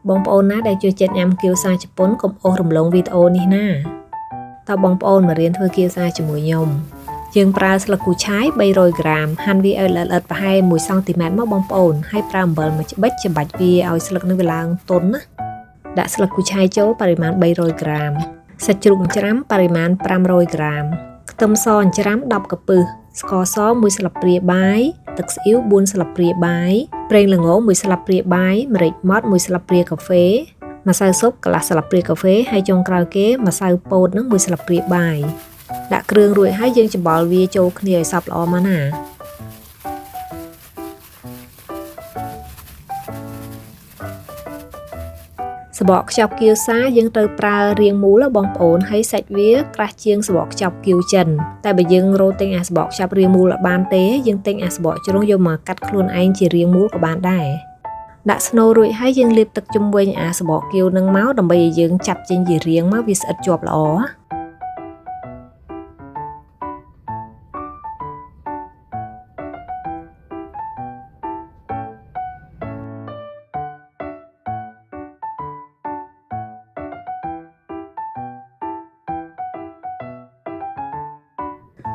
បងប្អូនណាដែលជួយចិត្តញ៉ាំគៀវសាជប៉ុនកុំអូសរំលងវីដេអូនេះណាតើបងប្អូនមករៀនធ្វើគៀវសាជាមួយខ្ញុំយើងប្រើស្លឹកគូឆាយ300ក្រាមហាន់វាឲ្យល្អិតប្រហែល1សង់ទីម៉ែត្រមកបងប្អូនហើយប្រើអំបិលមួយច្បិចច្បាច់វាឲ្យស្លឹកនឹងវាឡើងទន់ណាដាក់ស្លឹកគូឆាយចូលបរិមាណ300ក្រាមសាច់ជ្រូកអញ្ច្រាំបរិមាណ500ក្រាមខ្ទឹមសអញ្ច្រាំ10កំពឹសស្ករស1ស្លាបព្រាបាយទឹកស្អ៊ីវ4ស្លាបព្រាបាយប្រេងល្ង1ស្លាបព្រាបាយម្រេចម៉ដ្ឋ1ស្លាបព្រាកាហ្វេម្សៅស៊ុបកន្លះស្លាបព្រាកាហ្វេហើយចុងក្រោយគេម្សៅពោតនឹង1ស្លាបព្រាបាយដាក់គ្រឿងរួចហើយយើងច្បល់វាចូលគ្នាឲ្យសព្វល្អមកណាសបកខ្ចប់គៀវសាយើងត្រូវប្រើរាងមូលបងប្អូនហើយសាច់វាក្រាស់ជាងសបកខ្ចប់គៀវចិនតែបើយើងរកទិញអាសបកខ្ចប់រាងមូលអត់បានទេយើងទិញអាសបកជ្រុងយកមកកាត់ខ្លួនឯងជារាងមូលក៏បានដែរដាក់ស្នូលរួចហើយយើងលាបទឹកជុំវិញអាសបកគៀវនឹងមកដើម្បីឲ្យយើងចាប់ចេញជារាងមកវាស្អិតជាប់ល្អ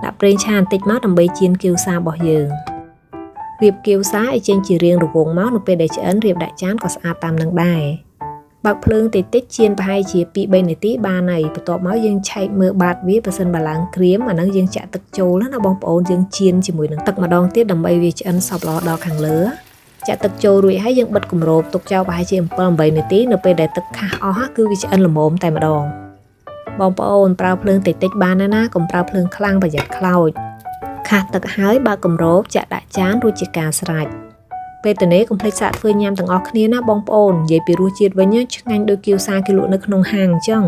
ដាក់ប្រេងឆាបន្តិចមកដើម្បីចៀនគៀវសារបស់យើងរៀបគៀវសាឲ្យចេញជារាងរង្វង់មកនៅពេលដែលឆ្អិនរៀបដាក់ចានក៏ស្អាតតាមនឹងដែរបើកភ្លើងតិចតិចចៀនប្រហែលជា2-3នាទីបានហើយបន្ទាប់មកយើងឆែកមើលបាតវាបើសិនបើឡើងក្រៀមអាហ្នឹងយើងចាក់ទឹកចូលណាបងប្អូនយើងចៀនជាមួយនឹងទឹកម្ដងទៀតដើម្បីវាឆ្អិនសព្វល្អដល់ខាងលើចាក់ទឹកចូលរួចហើយយើងបិទគម្របទុកចោលប្រហែលជា7-8នាទីនៅពេលដែលទឹកខាស់អស់គឺវាឆ្អិនល្មមតែម្ដងបងប្អូនប្រើភ្លើងតិចតិចបានណាកុំប្រើភ្លើងខ្លាំងប្រយ័ត្នខ្លោចខាស់ទឹកហើយបើកគម្របចាក់ដាក់ចានរួចជាការស្រេចពេលទៅនេះកុំភ្លេចសាកធ្វើញ៉ាំទាំងអស់គ្នាណាបងប្អូននិយាយពីរសជាតិវិញឆ្ងាញ់ដូចគៀវសាគេលក់នៅក្នុងហាងអញ្ចឹង